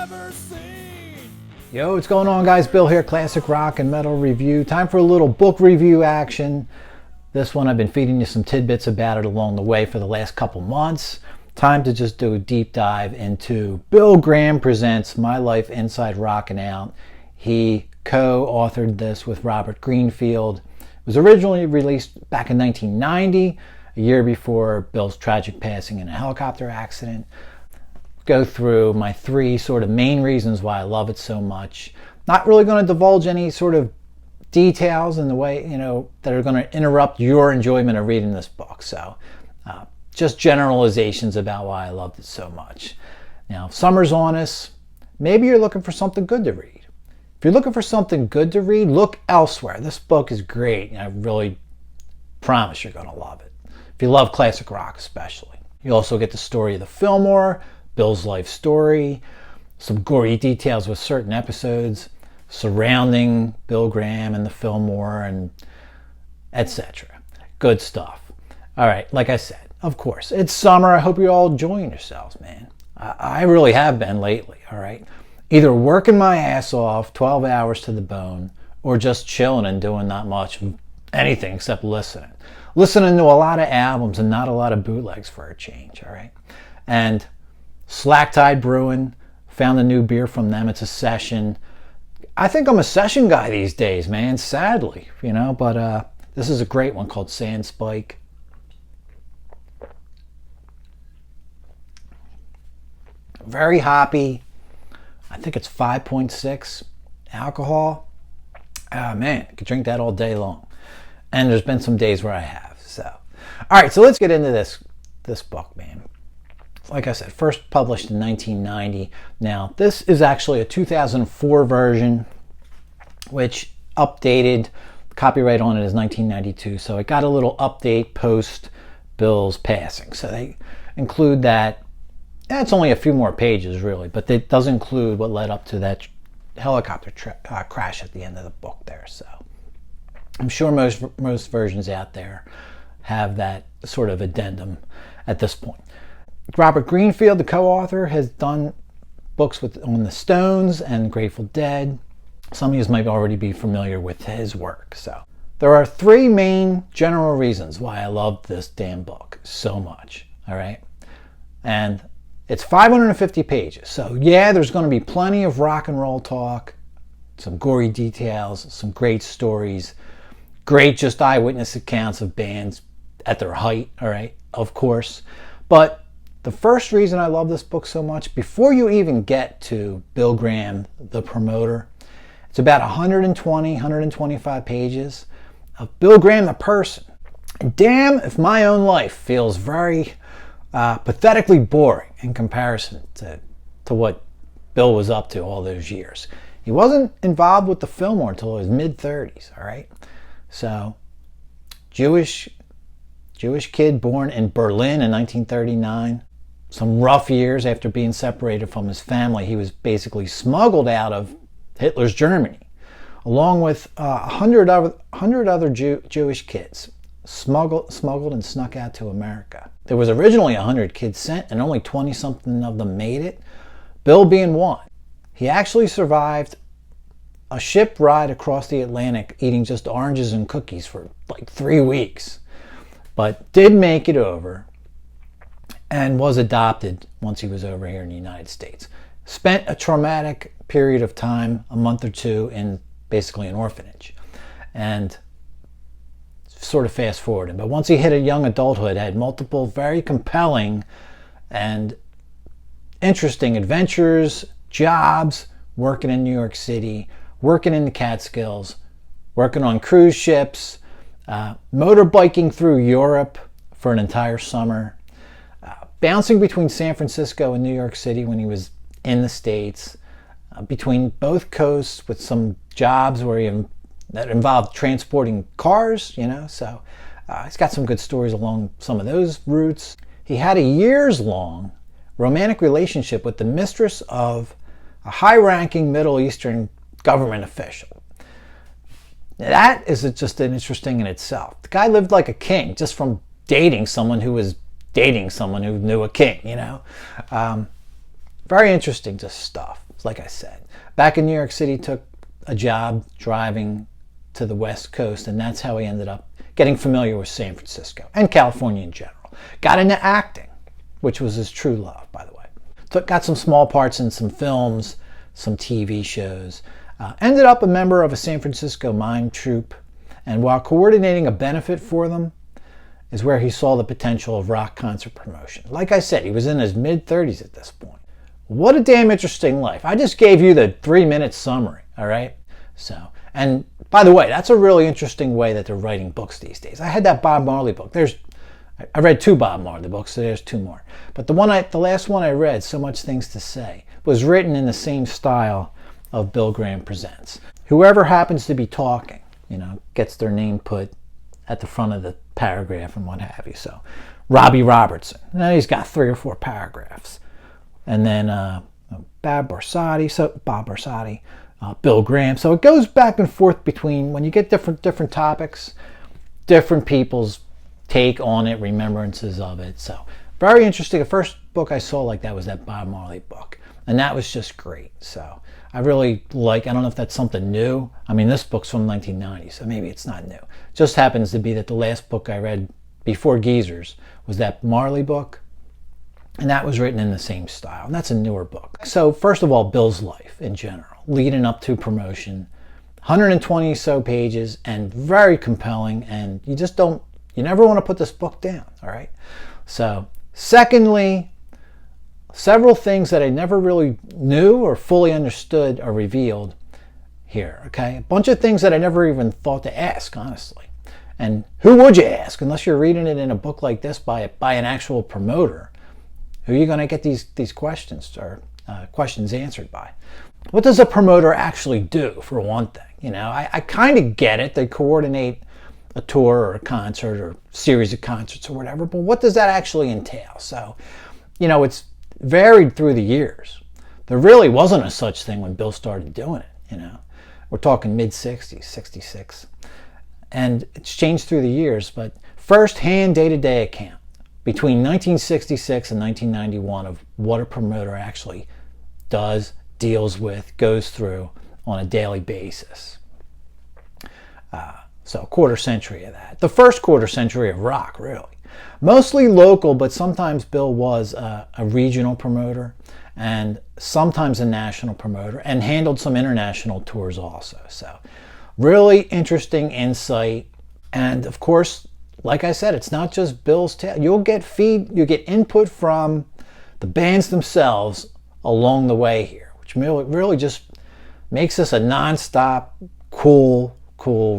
never seen. Yo, what's going on, guys? Bill here, Classic Rock and Metal Review. Time for a little book review action. This one I've been feeding you some tidbits about it along the way for the last couple months. Time to just do a deep dive into Bill Graham Presents My Life Inside Rockin' Out. He co-authored this with Robert Greenfield. It was originally released back in 1990, a year before Bill's tragic passing in a helicopter accident. Go through my three sort of main reasons why I love it so much. Not really going to divulge any sort of details in the way, that are going to interrupt your enjoyment of reading this book. So just generalizations about why I loved it so much. Now, if summer's on us, maybe you're looking for something good to read. If you're looking for something good to read, look elsewhere. This book is great, and I really promise you're going to love it. If you love classic rock especially. You also get the story of the Fillmore, Bill's life story, some gory details with certain episodes surrounding Bill Graham and the Fillmore, and etc. Good stuff. All right, like I said, of course, it's summer. I hope you're all enjoying yourselves, man. I really have been lately, all right? Either working my ass off, 12 hours to the bone, or just chilling and doing not much of anything except listening. Listening to a lot of albums and not a lot of bootlegs for a change, all right? And Slack Tide Brewing, found a new beer from them. It's a session. I think I'm a session guy these days, man, sadly, but this is a great one called Sand Spike. Very hoppy. I think it's 5.6 alcohol. Man, I could drink that all day long. And there's been some days where I have. So, all right, so let's get into this book, man. Like I said, first published in 1990. Now, this is actually a 2004 version, which updated. The copyright on it is 1992, so it got a little update post Bill's passing. So they include that. It's only a few more pages, really, but it does include what led up to that helicopter crash at the end of the book there. So I'm sure most versions out there have that sort of addendum at this point. Robert Greenfield, the co-author, has done books on the Stones and Grateful Dead. Some of you might already be familiar with his work. So there are three main general reasons why I love this damn book so much. All right, and it's 550 pages. So yeah, there's going to be plenty of rock and roll talk, some gory details, some great stories, great just eyewitness accounts of bands at their height. All right, of course, but the first reason I love this book so much, before you even get to Bill Graham, the promoter, it's about 125 pages of Bill Graham, the person. And damn if my own life feels very pathetically boring in comparison to what Bill was up to all those years. He wasn't involved with the Fillmore until his mid-30s, all right? So, Jewish kid born in Berlin in 1939. Some rough years after being separated from his family. He was basically smuggled out of Hitler's Germany, along with 100 other Jewish kids, smuggled and snuck out to America. There was originally 100 kids sent, and only 20-something of them made it, Bill being one. He actually survived a ship ride across the Atlantic eating just oranges and cookies for like 3 weeks, but did make it over and was adopted once he was over here in the United States. Spent a traumatic period of time, a month or two, in basically an orphanage. And sort of fast forwarding. But once he hit a young adulthood, had multiple very compelling and interesting adventures, jobs, working in New York City, working in the Catskills, working on cruise ships, motorbiking through Europe for an entire summer, bouncing between San Francisco and New York City when he was in the States, between both coasts with some jobs that involved transporting cars, so he's got some good stories along some of those routes. He had a years-long romantic relationship with the mistress of a high-ranking Middle Eastern government official. That is just an interesting in itself. The guy lived like a king just from dating someone who was dating someone who knew a king, Very interesting just stuff. like I said. Back in New York City, took a job driving to the West Coast, and that's how he ended up getting familiar with San Francisco and California in general. Got into acting, which was his true love, by the way. So got some small parts in some films, some TV shows. Ended up a member of a San Francisco mime troupe, and while coordinating a benefit for them is where he saw the potential of rock concert promotion. Like I said, he was in his mid-30s at this point. What a damn interesting life. I just gave you the 3-minute summary, all right? So, and by the way, that's a really interesting way that they're writing books these days. I had that Bob Marley book. I read 2 Bob Marley books, so there's 2 more. But the last one I read, So Much Things to Say, was written in the same style of Bill Graham Presents. Whoever happens to be talking, gets their name put at the front of the paragraph and what have you. So, Robbie Robertson. Now he's got 3 or 4 paragraphs. And then Bob Barsotti, Bill Graham. So it goes back and forth between, when you get different topics, different people's take on it, remembrances of it. So very interesting. The first book I saw like that was that Bob Marley book, and that was just great. So I really I don't know if that's something new. I mean, this book's from 1990, so maybe it's not new. It just happens to be that the last book I read before Geezers was that Marley book, and that was written in the same style, and that's a newer book. So first of all, Bill's life in general, leading up to promotion, 120 so pages, and very compelling, and you never want to put this book down, all right? So, secondly, several things that I never really knew or fully understood are revealed here, okay? A bunch of things that I never even thought to ask, honestly. And who would you ask, unless you're reading it in a book like this by an actual promoter? Who are you going to get these questions or questions answered by? What does a promoter actually do, for one thing? I kind of get it. They coordinate a tour or a concert or series of concerts or whatever, but what does that actually entail? So, it's varied through the years. There really wasn't a such thing when Bill started doing it, We're talking mid-60s, 66. And it's changed through the years, but first-hand day-to-day account between 1966 and 1991 of what a promoter actually does, deals with, goes through on a daily basis. So a quarter century of that. The first quarter century of rock, really. Mostly local, but sometimes Bill was a regional promoter and sometimes a national promoter, and handled some international tours also. So really interesting insight. And of course, like I said, it's not just Bill's tale. You get input from the bands themselves along the way here, which really just makes this a non-stop cool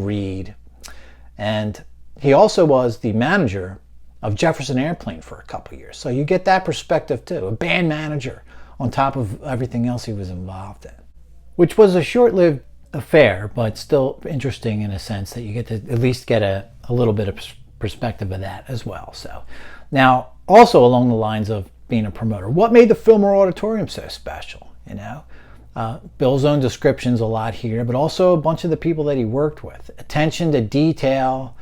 read. And he also was the manager of Jefferson Airplane for a couple years. So you get that perspective too, a band manager on top of everything else he was involved in, which was a short-lived affair, but still interesting in a sense that you get to at least get a little bit of perspective of that as well. So now, also along the lines of being a promoter, what made the Fillmore Auditorium so special? Bill's own descriptions a lot here, but also a bunch of the people that he worked with. Attention to detail,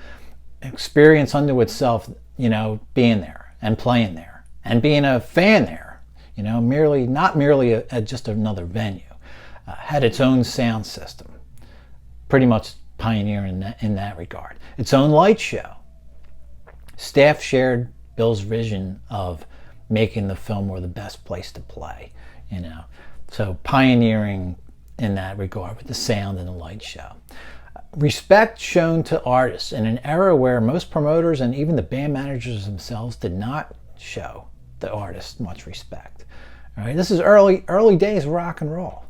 experience unto itself, being there and playing there and being a fan there, not merely just another venue. Had its own sound system, pretty much pioneering in that regard. Its own light show. Staff shared Bill's vision of making the Fillmore the best place to play, So pioneering in that regard with the sound and the light show. Respect shown to artists in an era where most promoters and even the band managers themselves did not show the artists much respect. All right, this is early days of rock and roll.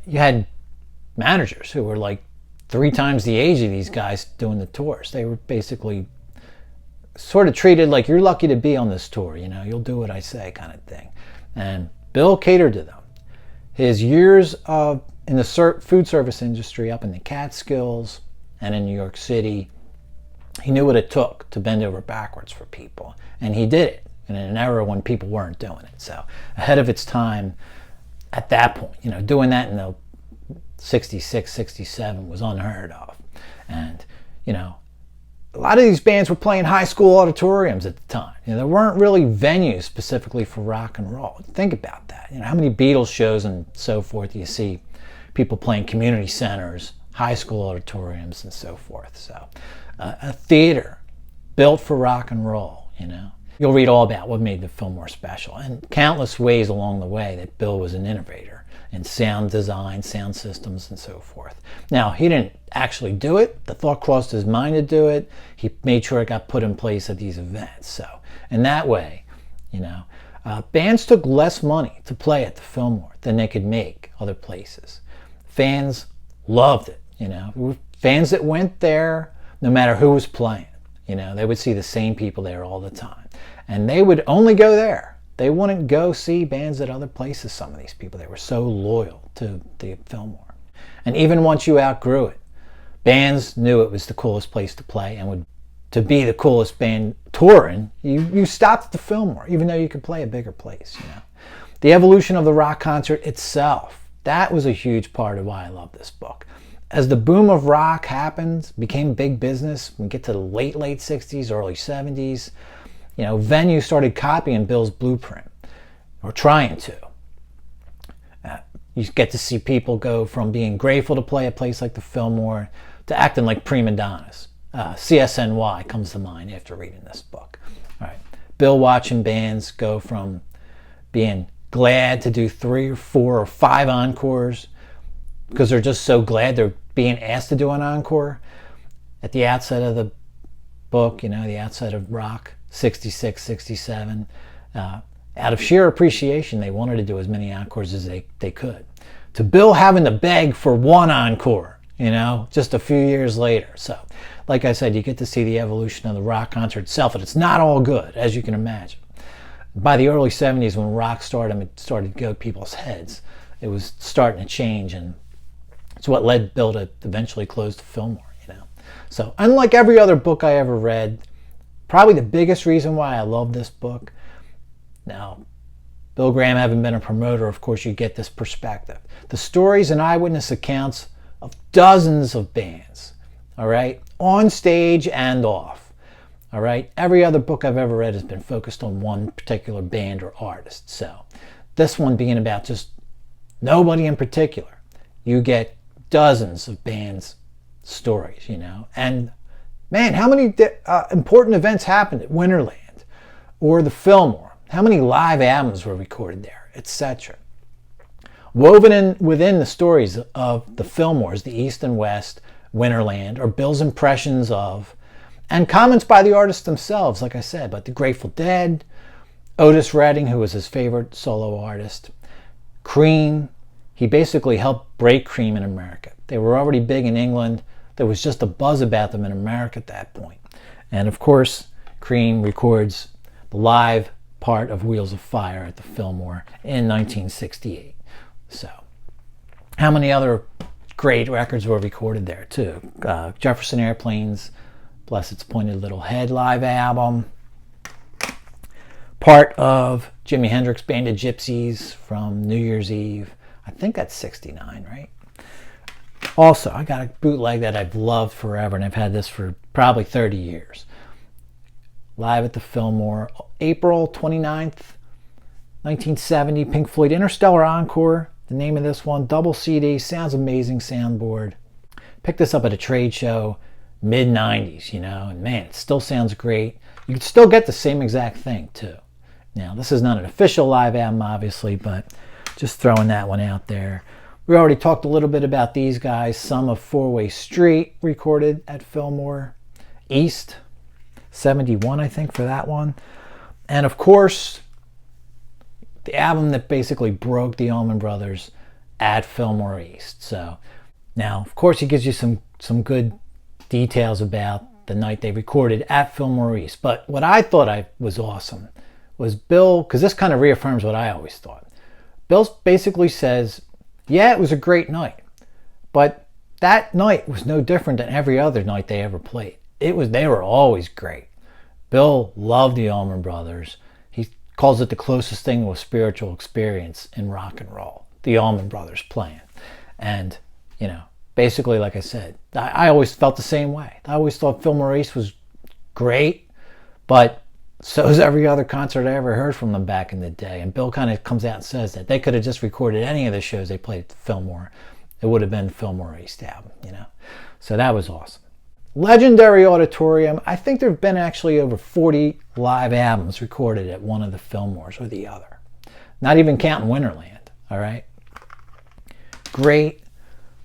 You had managers who were like 3 times the age of these guys doing the tours. They were basically sort of treated like, you're lucky to be on this tour. You'll do what I say, kind of thing. And Bill catered to them. His years in the food service industry up in the Catskills and in New York City, he knew what it took to bend over backwards for people. And he did it in an era when people weren't doing it. So ahead of its time at that point, doing that in the 66, 67 was unheard of. And, a lot of these bands were playing high school auditoriums at the time. There weren't really venues specifically for rock and roll. Think about that. How many Beatles shows and so forth you see people playing community centers, high school auditoriums, and so forth. So a theater built for rock and roll, You'll read all about what made the Fillmore special, and countless ways along the way that Bill was an innovator in sound design, sound systems, and so forth. Now, he didn't actually do it. The thought crossed his mind to do it. He made sure it got put in place at these events. So, in that way, bands took less money to play at the Fillmore than they could make other places. Fans loved it, Fans that went there, no matter who was playing, they would see the same people there all the time. And they would only go there. They wouldn't go see bands at other places, some of these people. They were so loyal to the Fillmore. And even once you outgrew it, bands knew it was the coolest place to play, and to be the coolest band touring, you stopped at the Fillmore, even though you could play a bigger place. The evolution of the rock concert itself, that was a huge part of why I love this book. As the boom of rock happened, became big business, we get to the late 60s, early 70s, venues started copying Bill's blueprint, or trying to. You get to see people go from being grateful to play a place like the Fillmore to acting like prima donnas. CSNY comes to mind after reading this book. All right. Bill watching bands go from being glad to do 3 or 4 or 5 encores because they're just so glad they're being asked to do an encore. At the outset of the book, the outset of rock, 66, 67, out of sheer appreciation, they wanted to do as many encores as they could. To Bill having to beg for 1 encore, just a few years later. So, like I said, you get to see the evolution of the rock concert itself, and it's not all good, as you can imagine. By the early 70s, when rock started, it started to go to people's heads. It was starting to change, and it's what led Bill to eventually close the Fillmore, So, unlike every other book I ever read, probably the biggest reason why I love this book, now, Bill Graham having been a promoter, of course, you get this perspective. The stories and eyewitness accounts of dozens of bands, all right, on stage and off, all right. Every other book I've ever read has been focused on one particular band or artist. So this one being about just nobody in particular, you get dozens of bands' stories, and man, how many important events happened at Winterland or the Fillmore? How many live albums were recorded there, etc. Woven within the stories of the Fillmores, the East and West, Winterland, are Bill's impressions of, and comments by the artists themselves, like I said, but the Grateful Dead, Otis Redding, who was his favorite solo artist, Cream. He basically helped break Cream in America. They were already big in England. There was just a buzz about them in America at that point. And of course, Cream records the live part of Wheels of Fire at the Fillmore in 1968. So, how many other great records were recorded there too? Jefferson Airplane's Bless Its Pointed Little Head live album. Part of Jimi Hendrix Band of Gypsies from New Year's Eve. I think that's 69, right? Also, I got a bootleg that I've loved forever, and I've had this for probably 30 years. Live at the Fillmore, April 29th, 1970, Pink Floyd Interstellar Encore, the name of this one, double CD, sounds amazing, soundboard. Picked this up at a trade show, mid-90s, and man, it still sounds great. You can still get the same exact thing, too. Now, this is not an official live album, obviously, but just throwing that one out there. We already talked a little bit about these guys. Some of Four-Way Street recorded at Fillmore. East, 71, I think, for that one. And of course, the album that basically broke the Allman Brothers at Fillmore East. So now, of course, he gives you some good details about the night they recorded at Fillmore East. But what I thought was awesome was Bill, because this kind of reaffirms what I always thought. Bill basically says, yeah, it was a great night, but that night was no different than every other night they ever played. They were always great. Bill loved the Allman Brothers. He calls it the closest thing to a spiritual experience in rock and roll, the Allman Brothers playing. And, basically, like I said, I always felt the same way. I always thought Fillmore East was great, but so is every other concert I ever heard from them back in the day. And Bill kind of comes out and says that they could have just recorded any of the shows they played at the Fillmore. It would have been Fillmore East album, you know. So that was awesome. Legendary Auditorium. I think there have been actually over 40 live albums recorded at one of the Fillmores or the other. Not even counting Winterland, all right? Great,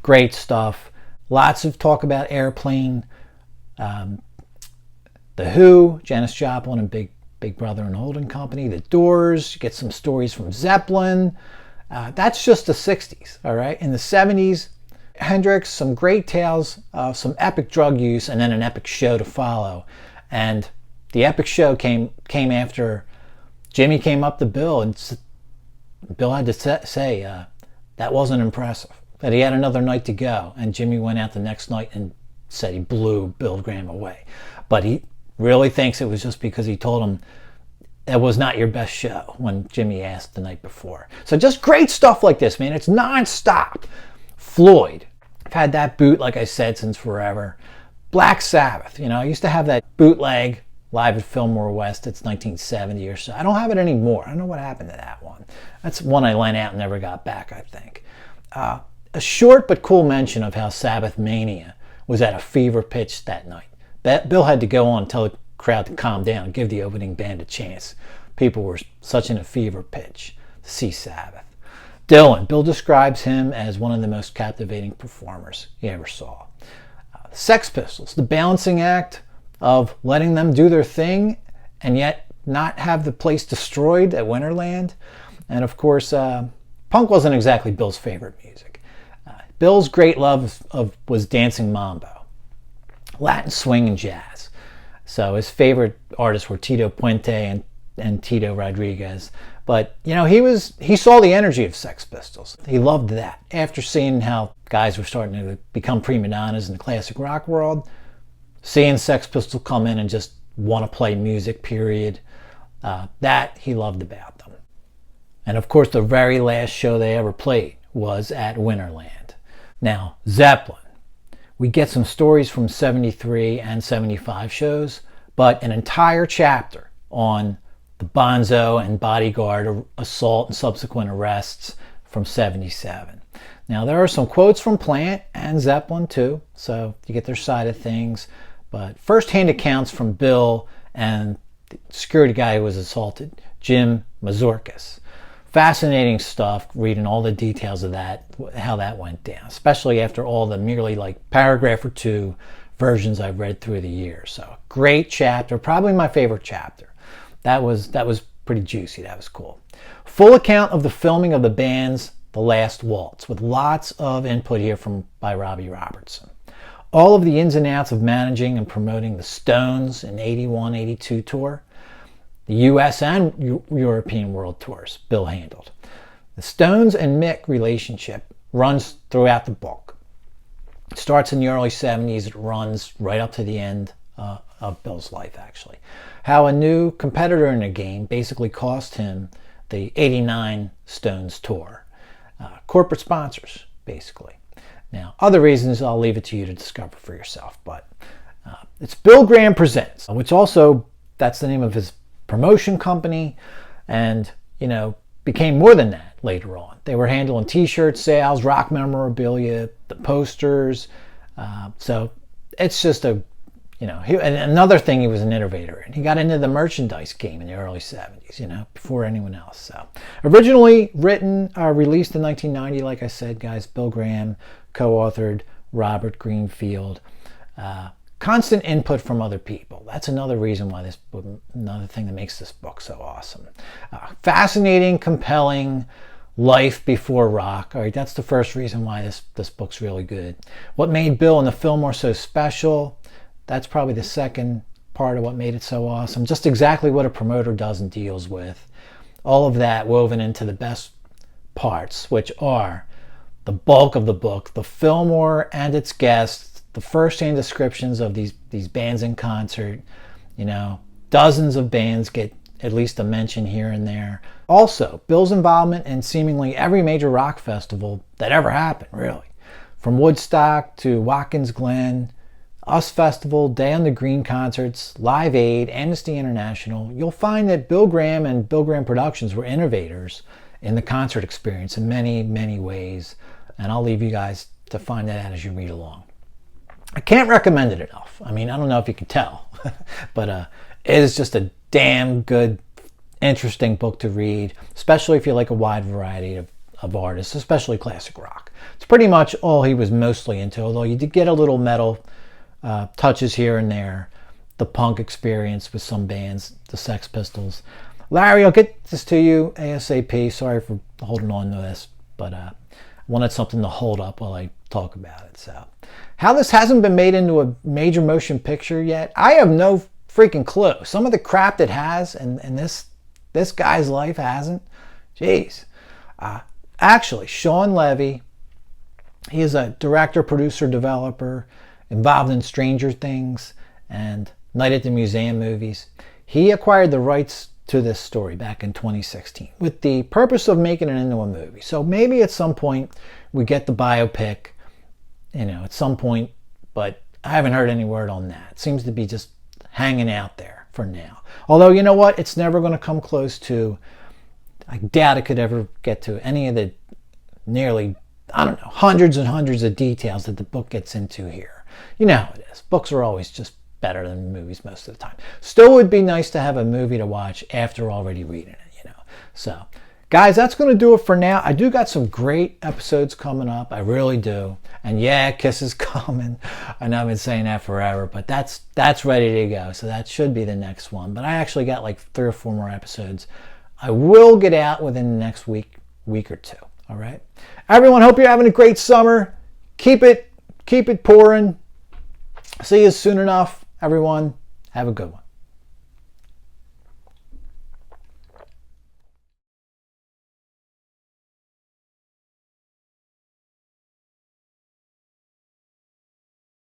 great stuff. Lots of talk about Airplane. The Who, Janis Joplin and Big Brother and Holding Company. The Doors. You get some stories from Zeppelin. That's just the 60s, all right? In the 70s, Hendrix, some great tales, some epic drug use, and then an epic show to follow. And the epic show came after Jimmy came up to Bill, and Bill had to say that wasn't impressive, that he had another night to go. And Jimmy went out the next night and said he blew Bill Graham away. But he really thinks it was just because he told him it was not your best show when Jimmy asked the night before. So just great stuff like this, man. It's non-stop. Floyd. I've had that boot, like I said, since forever. Black Sabbath. You know, I used to have that bootleg live at Fillmore West. It's 1970 or so. I don't have it anymore. I don't know what happened to that one. That's one I lent out and never got back, I think. A short but cool mention of how Sabbath Mania was at a fever pitch that night. Bill had to go on and tell the crowd to calm down and give the opening band a chance. People were such in a fever pitch to see Sabbath. Dylan. Bill describes him as one of the most captivating performers he ever saw. Sex Pistols. The balancing act of letting them do their thing and yet not have the place destroyed at Winterland. And of course, punk wasn't exactly Bill's favorite music. Bill's great love was dancing mambo, Latin swing, and jazz. So his favorite artists were Tito Puente and Tito Rodriguez. But, you know, he saw the energy of Sex Pistols. He loved that. After seeing how guys were starting to become prima donnas in the classic rock world, seeing Sex Pistols come in and just want to play music, period, that he loved about them. And of course, the very last show they ever played was at Winterland. Now, Zeppelin. We get some stories from 73 and 75 shows, but an entire chapter on the Bonzo and Bodyguard assault and subsequent arrests from 77. Now, there are some quotes from Plant and Zeppelin too, so you get their side of things, but first-hand accounts from Bill and the security guy who was assaulted, Jim Mazurkas. Fascinating stuff, reading all the details of that, how that went down, especially after all the merely like paragraph or two versions I've read through the years. So great chapter, probably my favorite chapter. That was pretty juicy. That was cool. Full account of the filming of the band's The Last Waltz, with lots of input here by Robbie Robertson. All of the ins and outs of managing and promoting the Stones in 81-82 tour. The U.S. and European world tours Bill handled. The Stones and Mick relationship runs throughout the book. It starts in the early 70s. It runs right up to the end of Bill's life, actually. How a new competitor in the game basically cost him the 89 Stones tour. Corporate sponsors, basically. Now, other reasons I'll leave it to you to discover for yourself, but it's Bill Graham Presents, which also, that's the name of his promotion company, and, you know, became more than that later on. They were handling t-shirt sales, rock memorabilia, the posters. So it's just and another thing, he was an innovator, and he got into the merchandise game in the early 70s, you know, before anyone else. So originally written, released in 1990, like I said, guys, Bill Graham, co-authored Robert Greenfield. Constant input from other people. That's another reason why another thing that makes this book so awesome. Fascinating, compelling life before rock. All right, that's the first reason why this book's really good. What made Bill and the Fillmore so special? That's probably the second part of what made it so awesome. Just exactly what a promoter does and deals with. All of that woven into the best parts, which are the bulk of the book, the Fillmore and its guests, the first-hand descriptions of these bands in concert. You know, dozens of bands get at least a mention here and there. Also, Bill's involvement in seemingly every major rock festival that ever happened, really. From Woodstock to Watkins Glen, US Festival, Day on the Green concerts, Live Aid, Amnesty International, you'll find that Bill Graham and Bill Graham Productions were innovators in the concert experience in many, many ways. And I'll leave you guys to find that out as you read along. I can't recommend it enough. I mean, I don't know if you can tell, but it is just a damn good, interesting book to read, especially if you like a wide variety of artists, especially classic rock. It's pretty much all he was mostly into, although you did get a little metal touches here and there. The punk experience with some bands, the Sex Pistols. Larry, I'll get this to you ASAP. Sorry for holding on to this, but I wanted something to hold up while I talk about it. So, how this hasn't been made into a major motion picture yet, I have no freaking clue. Some of the crap that has, and this guy's life hasn't. Jeez. Actually, Sean Levy, he is a director, producer, developer, involved in Stranger Things and Night at the Museum movies. He acquired the rights to this story back in 2016 with the purpose of making it into a movie. So maybe at some point we get the biopic, at some point, but I haven't heard any word on that. It seems to be just hanging out there for now. Although, you know what? It's never going to come close to, I doubt it could ever get to any of the nearly, hundreds and hundreds of details that the book gets into here. You know how it is. Books are always just better than movies most of the time. Still would be nice to have a movie to watch after already reading it, So, guys, that's going to do it for now. I do got some great episodes coming up. I really do. And yeah, Kiss is coming. I know I've been saying that forever, but that's ready to go. So that should be the next one. But I actually got like 3 or 4 more episodes I will get out within the next week or two. All right. Everyone, hope you're having a great summer. Keep it pouring. See you soon enough. Everyone, have a good one.